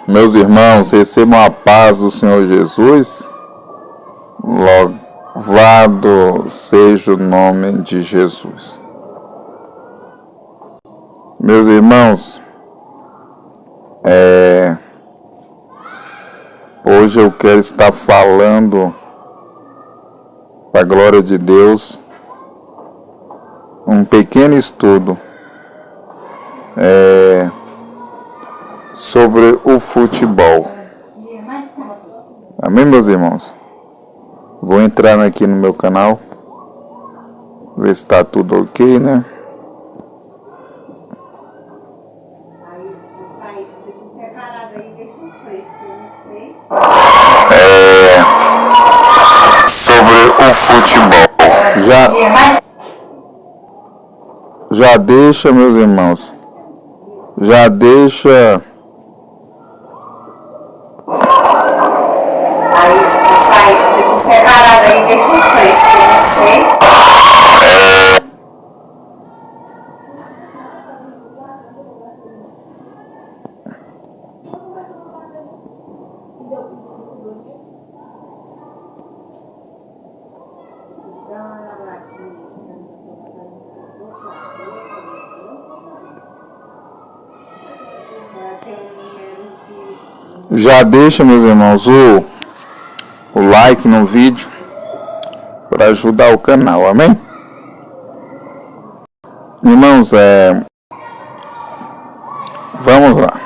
Meus irmãos, recebam a paz do Senhor Jesus. Louvado seja o nome de Jesus. Meus irmãos, hoje eu quero estar falando, para a glória de Deus, um pequeno estudo sobre o futebol. Amém, meus irmãos? Vou entrar aqui no meu canal, ver se está tudo ok, né? Sobre o futebol. Já deixa, meus irmãos. Já deixa. Deixa separado aí, deixa um fresco, eu não sei. Já deixa, meus irmãos, o like no vídeo para ajudar o canal, amém? Irmãos, vamos lá.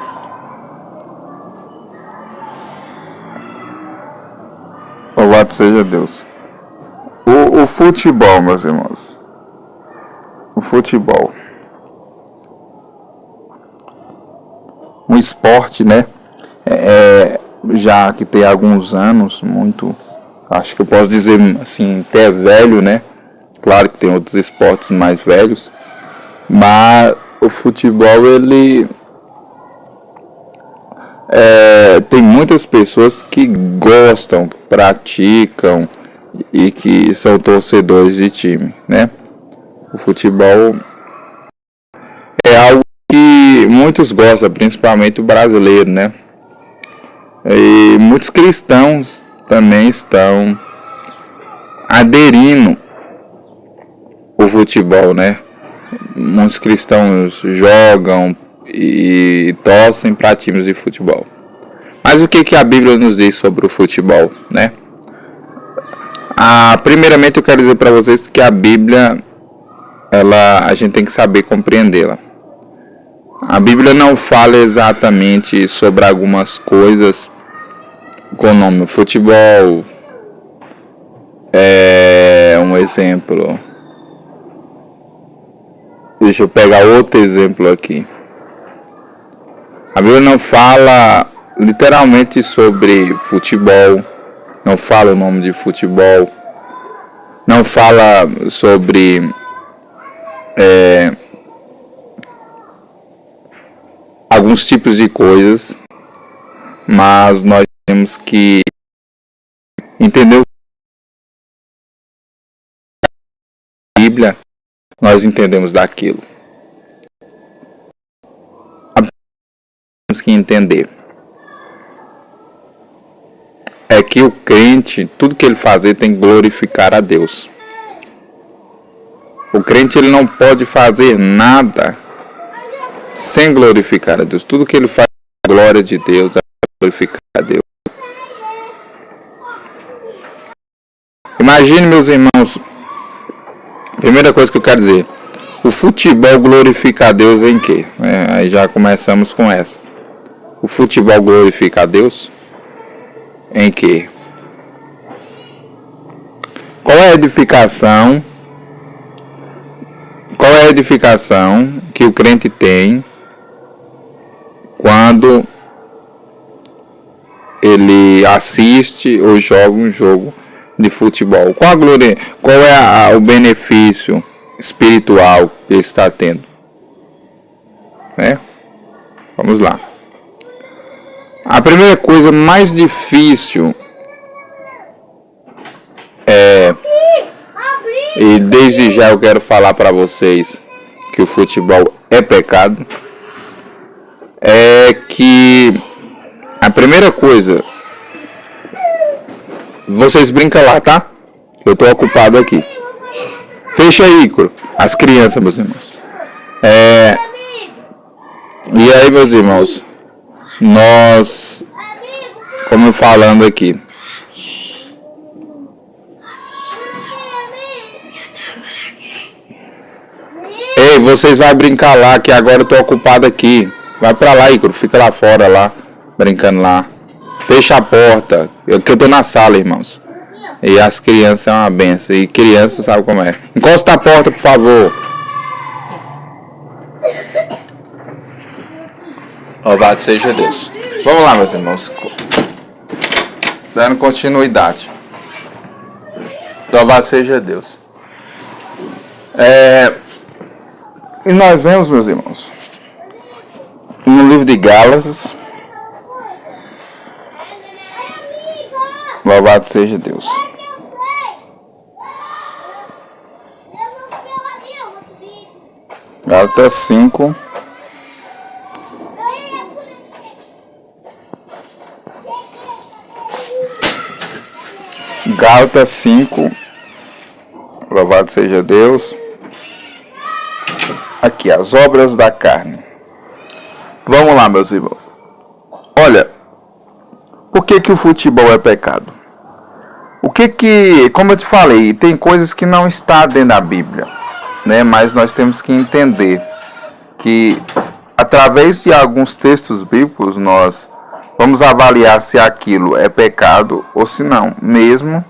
Louvado seja Deus. O futebol, meus irmãos. O futebol. Um esporte, né? Já que tem alguns anos, acho que eu posso dizer assim, até velho, né? Claro que tem outros esportes mais velhos, mas o futebol, ele tem muitas pessoas que gostam, que praticam e que são torcedores de time, né? O futebol é algo que muitos gostam, principalmente o brasileiro, né? E muitos cristãos também estão aderindo ao futebol, né? Muitos cristãos jogam e torcem para times de futebol. Mas o que a Bíblia nos diz sobre o futebol, né? Primeiramente eu quero dizer para vocês que a Bíblia, a gente tem que saber compreendê-la. A Bíblia não fala exatamente sobre algumas coisas com o nome futebol. Um exemplo. Deixa eu pegar outro exemplo aqui. A Bíblia não fala literalmente sobre futebol. Não fala o nome de futebol. Não fala sobre alguns tipos de coisas, mas nós temos que entender a Bíblia, nós entendemos daquilo. Temos que entender que o crente, tudo que ele fazer tem que glorificar a Deus. O crente, ele não pode fazer nada sem glorificar a Deus. Tudo que ele faz é a glória de Deus, é glorificar a Deus. Imagine, meus irmãos, primeira coisa que eu quero dizer, o futebol glorifica a Deus em quê? Aí já começamos com essa. O futebol glorifica a Deus em quê? Qual é a edificação? Qual é a edificação que o crente tem quando ele assiste ou joga um jogo de futebol? Qual é o benefício espiritual que ele está tendo? Vamos lá. A primeira coisa mais difícil e desde já eu quero falar para vocês que o futebol é pecado, é que A primeira coisa, vocês brincam lá, tá? Eu tô ocupado aqui. Fecha aí, Icaro. As crianças, meus irmãos. E aí, meus irmãos, nós, como eu falando aqui, ei, vocês vão brincar lá, que agora eu tô ocupado aqui. Vai pra lá, Icaro, fica lá fora, lá, brincando lá. Fecha a porta, que eu tô na sala, irmãos. E as crianças é uma benção, e criança sabe como é. Encosta a porta, por favor. Louvado seja Deus. Vamos lá, meus irmãos. Dando continuidade. Louvado seja Deus. E nós vemos, meus irmãos, no livro de Gálatas. Louvado seja Deus. Gálatas 5. Gálatas 5. Louvado seja Deus. Aqui, as obras da carne. Vamos lá, meus irmãos. Olha, por que o futebol é pecado? Como eu te falei, tem coisas que não está dentro da Bíblia, né? Mas nós temos que entender que através de alguns textos bíblicos nós vamos avaliar se aquilo é pecado ou se não, mesmo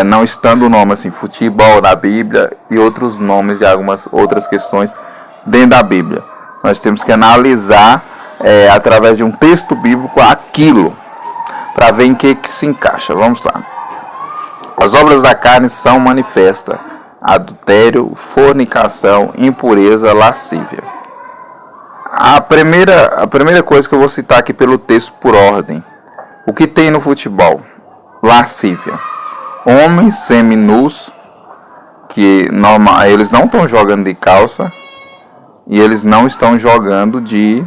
não estando o nome assim, futebol na Bíblia e outros nomes de algumas outras questões dentro da Bíblia. Nós temos que analisar através de um texto bíblico aquilo, para ver em que se encaixa. Vamos lá. As obras da carne são manifestas: adultério, fornicação, impureza, lascívia. A primeira coisa que eu vou citar aqui pelo texto por ordem. O que tem no futebol? Lascívia. Homens seminus, que eles não estão jogando de calça e eles não estão jogando de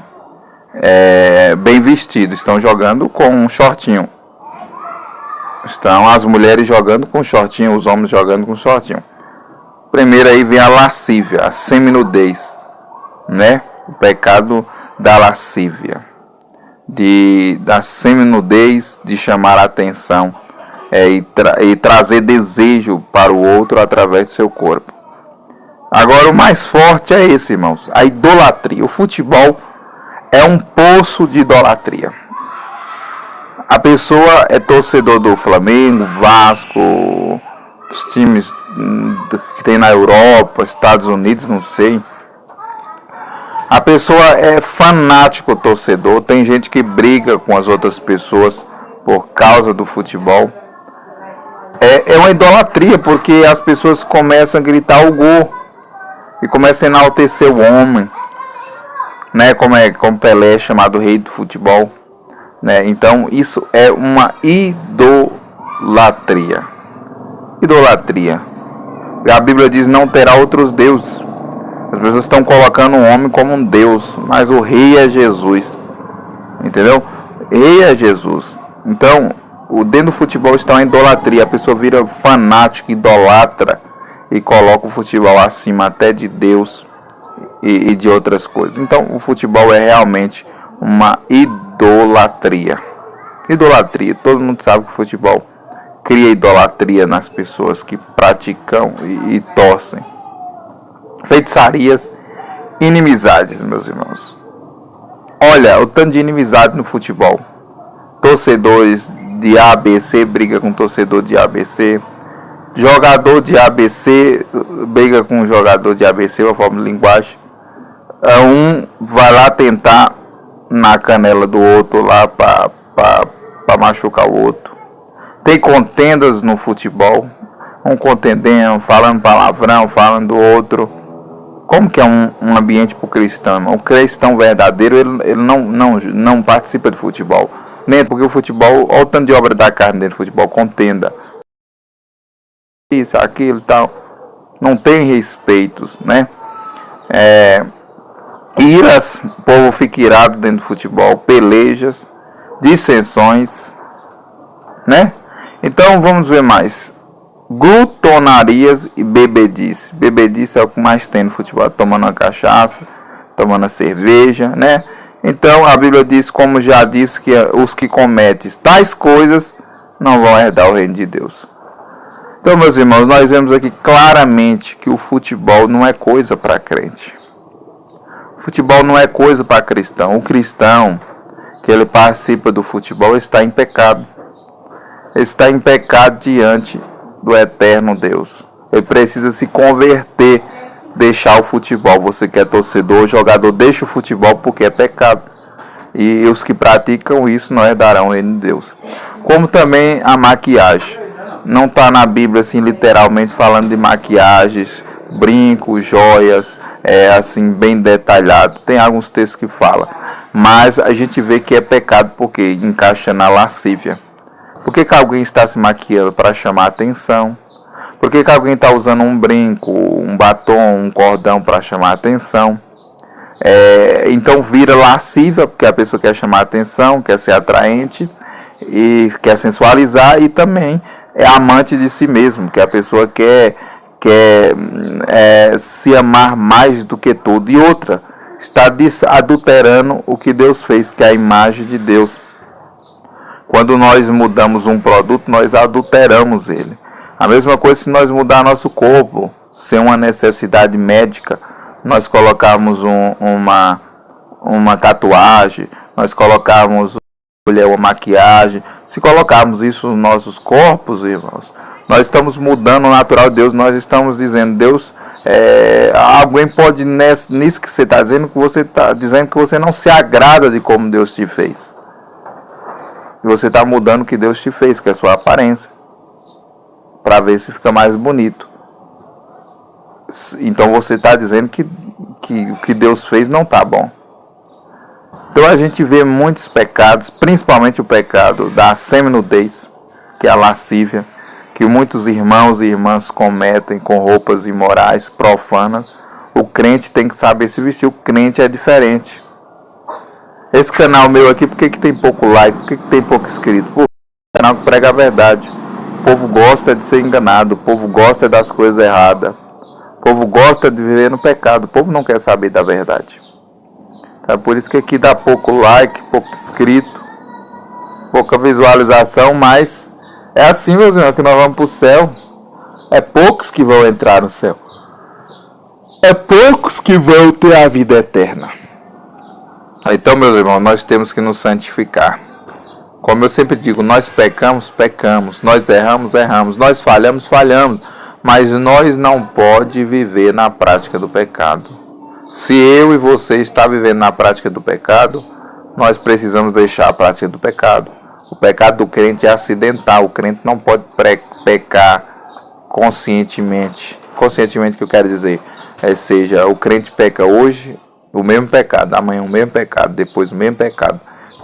bem vestido, estão jogando com um shortinho. Estão as mulheres jogando com shortinho, os homens jogando com shortinho. Primeiro aí vem a lascívia, a seminudez, né? O pecado da lascívia, da seminudez, de chamar a atenção e trazer desejo para o outro através do seu corpo. Agora o mais forte é esse, irmãos, a idolatria. O futebol é um poço de idolatria. A pessoa é torcedor do Flamengo, Vasco, os times que tem na Europa, Estados Unidos, não sei. A pessoa é fanático torcedor. Tem gente que briga com as outras pessoas por causa do futebol. É uma idolatria, porque as pessoas começam a gritar o gol e começam a enaltecer o homem, né? Como Pelé, chamado rei do futebol, né? Então isso é uma idolatria. Idolatria. A Bíblia diz: não terá outros deuses. As pessoas estão colocando o homem como um Deus, mas o rei é Jesus. Entendeu? Rei é Jesus. Então, dentro do futebol está uma idolatria. A pessoa vira fanática, idolatra e coloca o futebol acima até de Deus e de outras coisas. Então, o futebol é realmente uma idolatria. Idolatria. Todo mundo sabe que o futebol cria idolatria nas pessoas que praticam e torcem. Feitiçarias, inimizades, meus irmãos. Olha, o tanto de inimizade no futebol. Torcedores de ABC briga com torcedor de ABC. Jogador de ABC briga com jogador de ABC, uma forma de linguagem. Um vai lá tentar na canela do outro lá para machucar o outro. Tem contendas no futebol. Um contendendo, falando palavrão, falando do outro. Como que é um ambiente para o cristão? O cristão verdadeiro, ele não participa de futebol. Nem porque o futebol, olha o tanto de obra da carne dentro do futebol, contenda. Isso, aquilo e tal. Não tem respeitos, né? Iras, o povo fica irado dentro do futebol, pelejas. dissensões, né? Então vamos ver mais. Glutonarias e bebedice. Bebedice é o que mais tem no futebol, tomando uma cachaça, tomando a cerveja, né? Então a Bíblia diz, como já disse, que os que cometem tais coisas não vão herdar o reino de Deus. Então, meus irmãos, nós vemos aqui claramente que o futebol não é coisa para crente. O futebol não é coisa para cristão. O cristão que ele participa do futebol está em pecado. Ele está em pecado diante do eterno Deus. Ele precisa se converter, deixar o futebol. Você que é torcedor, jogador, deixa o futebol porque é pecado. E os que praticam isso não herdarão o reino de Deus. Como também a maquiagem. Não está na Bíblia assim literalmente falando de maquiagens, brincos, joias, assim bem detalhado. Tem alguns textos que falam. Mas a gente vê que é pecado porque encaixa na lascívia. Por que alguém está se maquiando? Para chamar atenção. Por que alguém está usando um brinco, um batom, um cordão para chamar atenção? Então vira lascívia, porque a pessoa quer chamar atenção, quer ser atraente e quer sensualizar, e também é amante de si mesmo, que a pessoa quer se amar mais do que tudo. E outra, está adulterando o que Deus fez, que é a imagem de Deus. Quando nós mudamos um produto, nós adulteramos ele. A mesma coisa se nós mudar nosso corpo, sem uma necessidade médica, nós colocarmos uma tatuagem, nós colocarmos uma maquiagem. Se colocarmos isso nos nossos corpos, irmãos, nós estamos mudando o natural de Deus. Nós estamos dizendo, Deus, alguém pode, nisso que você está dizendo, que você está dizendo que você não se agrada de como Deus te fez. E você está mudando o que Deus te fez, que é a sua aparência, para ver se fica mais bonito. Então você está dizendo que o que Deus fez não está bom. Então a gente vê muitos pecados, principalmente o pecado da seminudez, que é a lascívia, que muitos irmãos e irmãs cometem com roupas imorais, profanas. O crente tem que saber se vestir, o crente é diferente. Esse canal meu aqui, por que tem pouco like, por que tem pouco inscrito? Pô, é um canal que prega a verdade. O povo gosta de ser enganado, o povo gosta das coisas erradas. O povo gosta de viver no pecado, o povo não quer saber da verdade. É por isso que aqui dá pouco like, pouco inscrito, pouca visualização, mas é assim, meus irmãos, que nós vamos para o céu. É poucos que vão entrar no céu. É poucos que vão ter a vida eterna. Então, meus irmãos, nós temos que nos santificar. Como eu sempre digo, nós pecamos, nós erramos, nós falhamos, mas nós não podemos viver na prática do pecado. Se eu e você está vivendo na prática do pecado, nós precisamos deixar a prática do pecado. O pecado do crente é acidental, o crente não pode pecar conscientemente. Conscientemente, que eu quero dizer, seja, o crente peca hoje o mesmo pecado, amanhã o mesmo pecado, depois o mesmo pecado.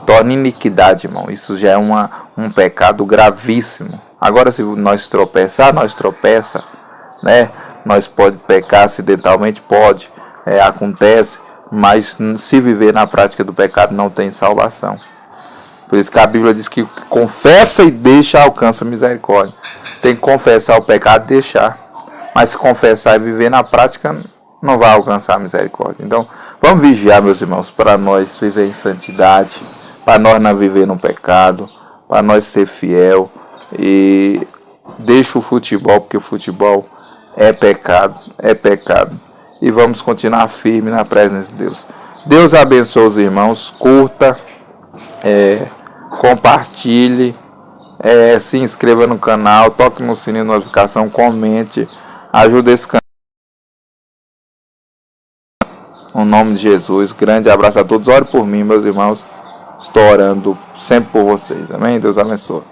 Torna iniquidade, irmão. Isso já é um pecado gravíssimo. Agora, se nós tropeçar, né? Nós pode pecar acidentalmente, pode, acontece, mas se viver na prática do pecado não tem salvação. Por isso que a Bíblia diz que confessa e deixa alcança misericórdia. Tem que confessar o pecado e deixar. Mas se confessar e viver na prática, não vai alcançar a misericórdia. Então, vamos vigiar, meus irmãos, para nós viver em santidade, para nós não viver no pecado, para nós ser fiel. E deixa o futebol, porque o futebol é pecado. E vamos continuar firme na presença de Deus. Deus abençoe os irmãos, curta, compartilhe, se inscreva no canal, toque no sininho de notificação, comente, ajude esse canal. No nome de Jesus, grande abraço a todos. Ore por mim, meus irmãos. Estou orando sempre por vocês. Amém? Deus abençoe.